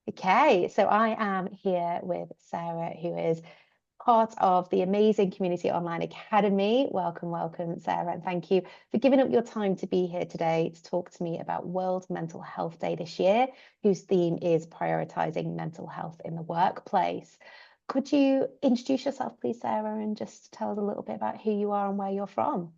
Okay, so I am here with Sarah, who is part of the amazing Community Online Academy. Welcome, welcome, Sarah, and thank you for giving up your time to be here today to talk to me about World Mental Health Day this year, whose theme is prioritizing mental health in the workplace. Could you introduce yourself, please, Sarah, and just tell us a little bit about who you are and where you're from?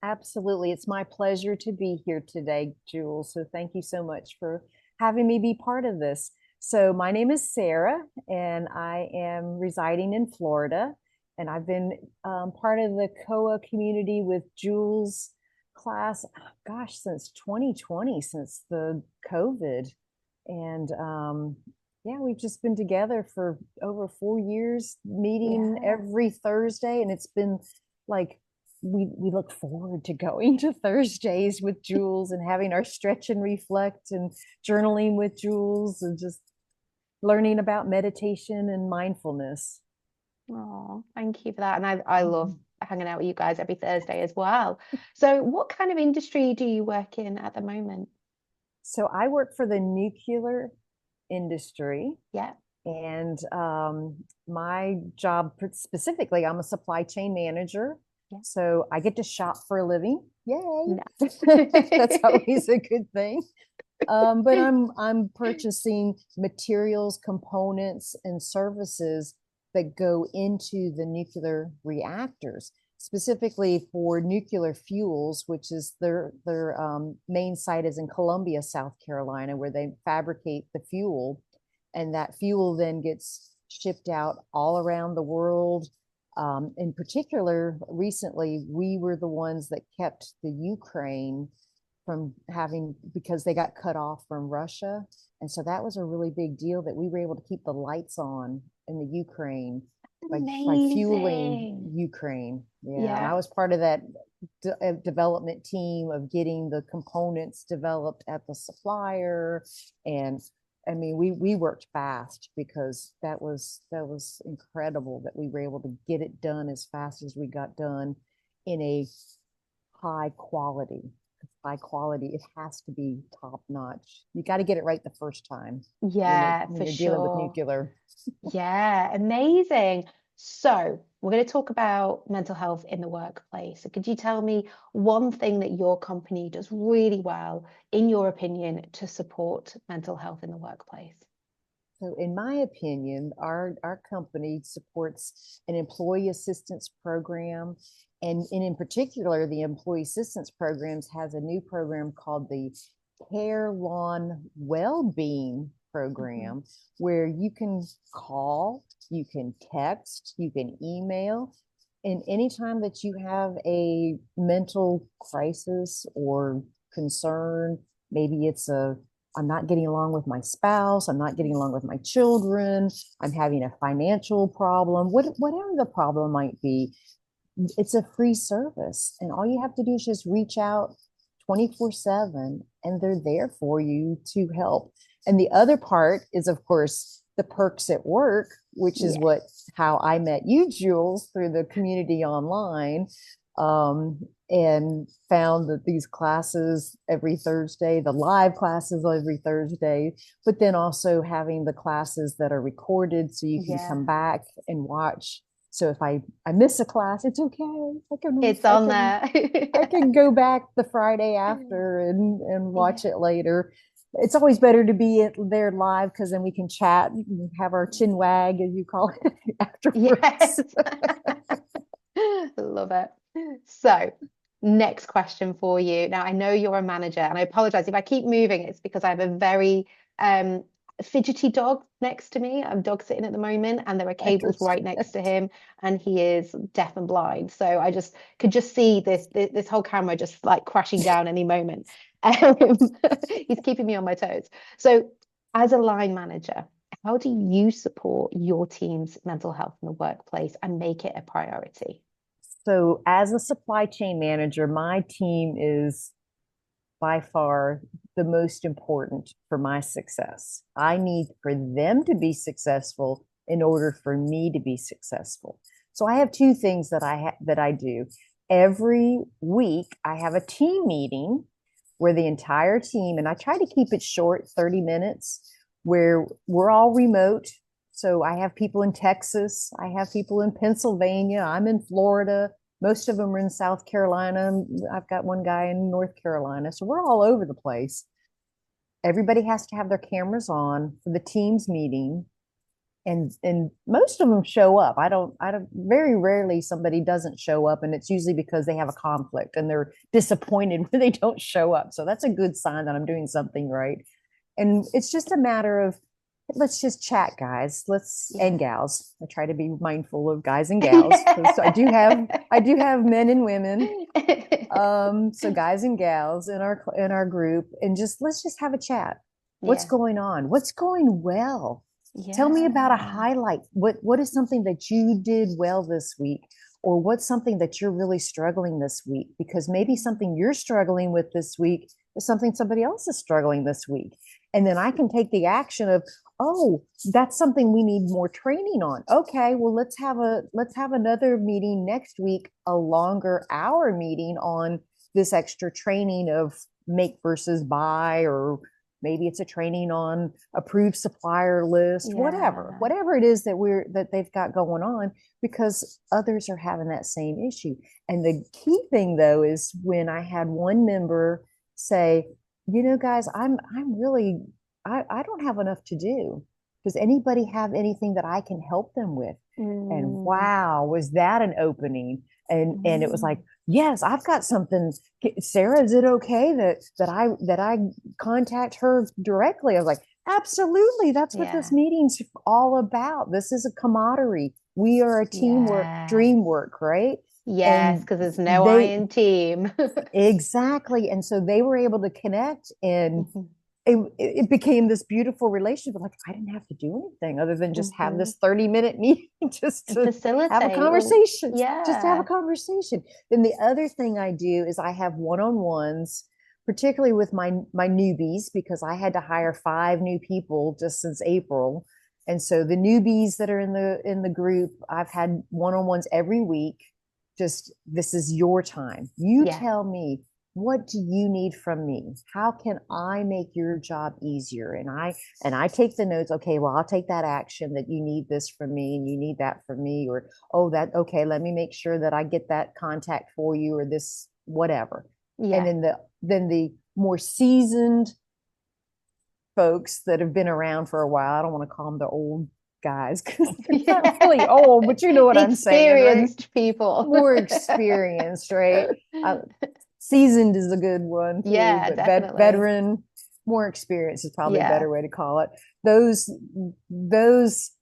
Absolutely. It's my pleasure to be here today, Jules. So thank you so much for having me be part of this. So my name is Sarah, and I am residing in Florida. And I've been part of the COA community with Jules class, gosh, since 2020, since the COVID. And yeah, we've just been together for over 4 years, meeting Yeah. every Thursday. And it's been like we look forward to going to Thursdays with Jules and having our stretch and reflect and journaling with Jules and just learning about meditation and mindfulness. Oh, thank you for that. And I love Mhm. hanging out with you guys every Thursday as well. So, what kind of industry do you work in at the moment? So I work for the nuclear industry, Yeah. and my job specifically, I'm a supply chain manager. Yeah. So I get to shop for a living. Yay! No. That's always a good thing. But I'm purchasing materials, components, and services that go into the nuclear reactors, specifically for nuclear fuels, which is their main site is in Columbia, South Carolina, where they fabricate the fuel, and that fuel then gets shipped out all around the world. In particular, recently we were the ones that kept the Ukraine from having because they got cut off from Russia. And so that was a really big deal that we were able to keep the lights on in the Ukraine by fueling Amazing. Ukraine. Yeah. And I Yeah. was part of that development team of getting the components developed at the supplier. And I mean, we worked fast because that was incredible that we were able to get it done as fast as we got done in a high quality. High quality, it has to be top notch. You got to get it right the first time when it Yeah, when for you're dealing with sure. nuclear. Yeah, amazing. So, we're going to talk about mental health in the workplace. So, could you tell me one thing that your company does really well, in your opinion, to support mental health in the workplace? So, in my opinion, our company supports an employee assistance program, and in particular, the employee assistance programs has a new program called the Care Lawn Wellbeing Mhm. Program, where you can call, you can text, you can email, and anytime that you have a mental crisis or concern, maybe it's a I'm not getting along with my spouse. I'm not getting along with my children. I'm having a financial problem. Whatever the problem might be, it's a free service. And all you have to do is just reach out 24/7 and they're there for you to help. And the other part is, of course, the perks at work, which is Yeah. what how I met you, Jules, through the community online. And found that these classes every Thursday, the live classes every Thursday, but then also having the classes that are recorded so you can come Yeah. back and watch. So if I miss a class, it's okay. I can It's I on can there. I can go back the Friday after and Yeah. watch it later. It's always better to be there live because then we can chat and have our chin wag, as you call it, Yes. afterwards. Love it. So, next question for you. Now, I know you're a manager, and I apologize if I keep moving, it's because I have a very um, fidgety dog next to me. I'm dog sitting at the moment, and there are I cables right understand. next to him, and he is deaf and blind. So I just could just see this whole camera just like crashing down any moment. Um, he's keeping me on my toes. So, as a line manager, how do you support your team's mental health in the workplace and make it a priority? So, as a supply chain manager, my team is by far the most important for my success. I need for them to be successful in order for me to be successful. So I have two things that I do. Every week I have a team meeting where the entire team, and I try to keep it short, 30 minutes, where we're all remote. So I have people in Texas, I have people in Pennsylvania, I'm in Florida. Most of them are in South Carolina. I've got one guy in North Carolina. So we're all over the place. Everybody has to have their cameras on for the teams meeting. And most of them show up. I don't very rarely somebody doesn't show up, and it's usually because they have a conflict and they're disappointed when they don't show up. So that's a good sign that I'm doing something right. And it's just a matter of, let's just chat, guys. Let's and gals. I try to be mindful of guys and gals. So I do have men and women. So guys and gals in our group, and just let's just have a chat. What's Yeah. going on? What's going well? Tell me about a Yeah. highlight. What is something that you did well this week? Or what's something that you're really struggling this week? Because maybe something you're struggling with this week is something somebody else is struggling this week. And then I can take the action of, oh, that's something we need more training on. Okay, well, let's have another meeting next week, a longer hour meeting on this extra training of make versus buy, or maybe it's a training on approved supplier list, Yeah. whatever it is that they've got going on, because others are having that same issue. And the key thing though is when I had one member say, guys, I'm really, I don't have enough to do. Does anybody have anything that I can help them with? And Mm. wow, was that an opening? And it was like, Mm. yes, I've got something. Sarah, is it okay that I contact her directly? I was like, absolutely. That's what this Yeah. meeting's all about. This is a camaraderie. We are a teamwork, Yes. dream work, right? Yes, And because there's no I they in team. exactly. And so they were able to connect, and Mhm. it became this beautiful relationship. Like I didn't have to do anything other than just have Mhm. this 30-minute meeting just And to have a facilitate. Well, conversation. Just to have a yeah. conversation. Then the other thing I do is I have one-on-ones, particularly with my newbies, because I had to hire 5 new people just since April. And so the newbies that are in the group, I've had one-on-ones every week. Just this is your time. You Yeah. tell me, what do you need from me? How can I make your job easier? And I take the notes. Okay, well, I'll take that action that you need this from me and you need that from me, or oh, that okay, let me make sure that I get that contact for you, or this whatever. And Yeah. then the more seasoned folks that have been around for a while, I don't want to call them the old guys because they're not really old, but you know what The I'm saying, right? experienced people. More experienced, right? Seasoned is a good one too, Yeah, but definitely. veteran, more experience is probably a Yeah. better way to call it. Those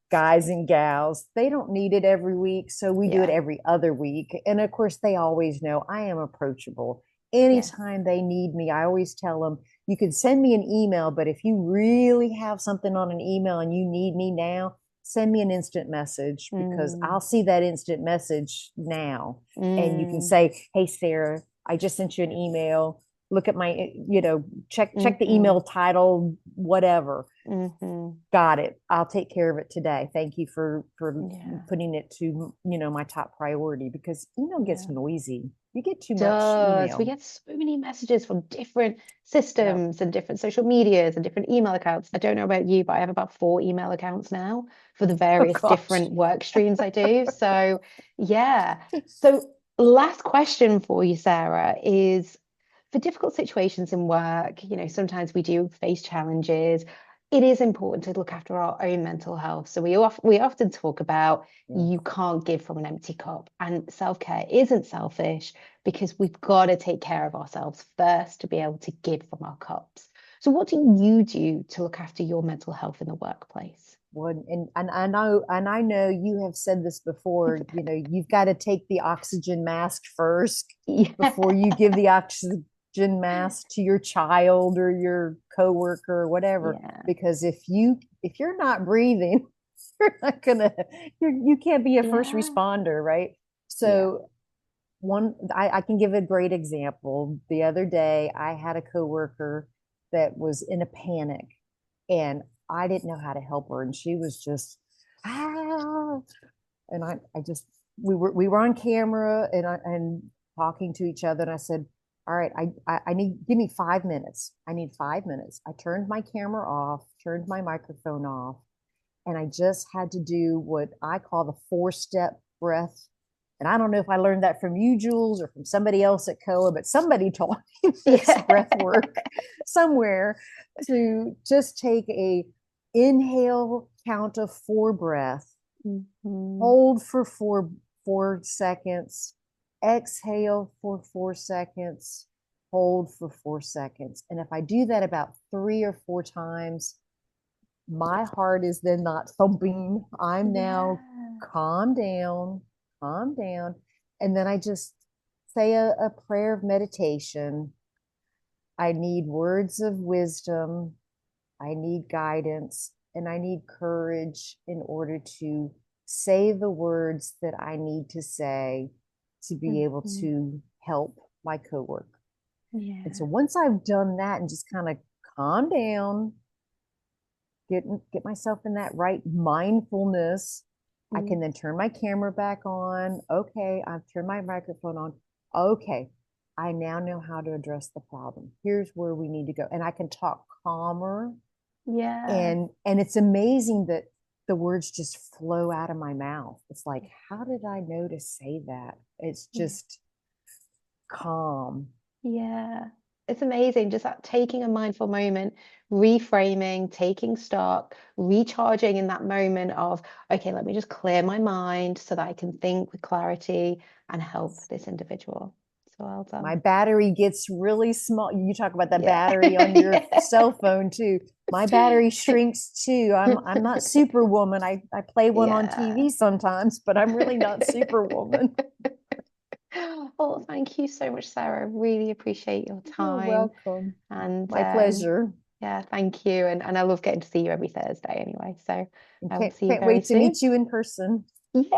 guys and gals, they don't need it every week, so we do it Yeah. every other week. And of course, they always know I am approachable. Yeah. Anytime they need me, I always tell them, you can send me an email, but if you really have something on an email and you need me now, send me an instant message, because Mm. I'll see that instant message now. And you can Mm. say, hey, Sarah, I just sent you an email. Look at my, check the Mm-hmm. email title, whatever. Mm-hmm. Got it. I'll take care of it today. Thank you for Yeah. putting it to, my top priority, because email gets Yeah. noisy. You get too much Does. We email. get so many messages from different Yeah. systems and different social medias and different email accounts. I don't know about you, but I have about 4 email accounts now for the Oh various gosh. different work streams I do. So, yeah. So, last question for you, Sarah, is for difficult situations in work, sometimes we do face challenges. It is important to look after our own mental health. So we often talk about Yeah. you can't give from an empty cup, and self-care isn't selfish because we've got to take care of ourselves first to be able to give from our cups. So what do you do to look after your mental health in the workplace? Well, and I know you have said this before, you've got to take the oxygen mask first before Yeah. you give the oxygen mask to your child or your coworker or whatever. Yeah. Because if you're not breathing, you're not gonna you can't be a first Yeah. responder, right? Yeah. So I can give a great example. The other day I had a coworker that was in a panic, and I didn't know how to help her, and she was just ah, and I just we were on camera, and talking to each other, and I said, all right, I need, give me 5 minutes. I need 5 minutes. I turned my camera off, turned my microphone off, and I just had to do what I call the 4-step breath. And I don't know if I learned that from you, Jules, or from somebody else at COA, but somebody taught me this Yeah. breath work somewhere, to just take a inhale count of 4 breath, Mhm. hold for 4 seconds, exhale for 4 seconds, hold for 4 seconds. And if I do that about 3 or 4 times, my heart is then not thumping. I'm now Yeah. calm down, calm down. And then I just say a prayer of meditation. I need words of wisdom. I need guidance, and I need courage in order to say the words that I need to say to be able Mhm. to help my coworker. And so Yeah. once I've done that and just kind of calm down, get myself in that right mindfulness, I Mm. can then turn my camera back on. Okay, I've turned my microphone on. Okay, I now know how to address the problem. Here's where we need to go. And I can talk calmer, Yeah. and it's amazing that the words just flow out of my mouth. It's like, how did I know to say that? It's Yeah. just calm. Yeah. It's amazing just that taking a mindful moment, reframing, taking stock, recharging in that moment of, okay, let me just clear my mind so that I can think with clarity and help this individual. So well My done. battery gets really small. You talk about the Yeah. battery on your cell phone too. My battery shrinks too. I'm not superwoman. I play one on Yeah. TV sometimes, but I'm really not superwoman. Well, thank you so much, Sarah. I really appreciate your You're time. welcome. And My pleasure. yeah, thank you. And I love getting to see you every Thursday anyway. So And I will can't see you can't very wait to soon. meet you in person. Yay!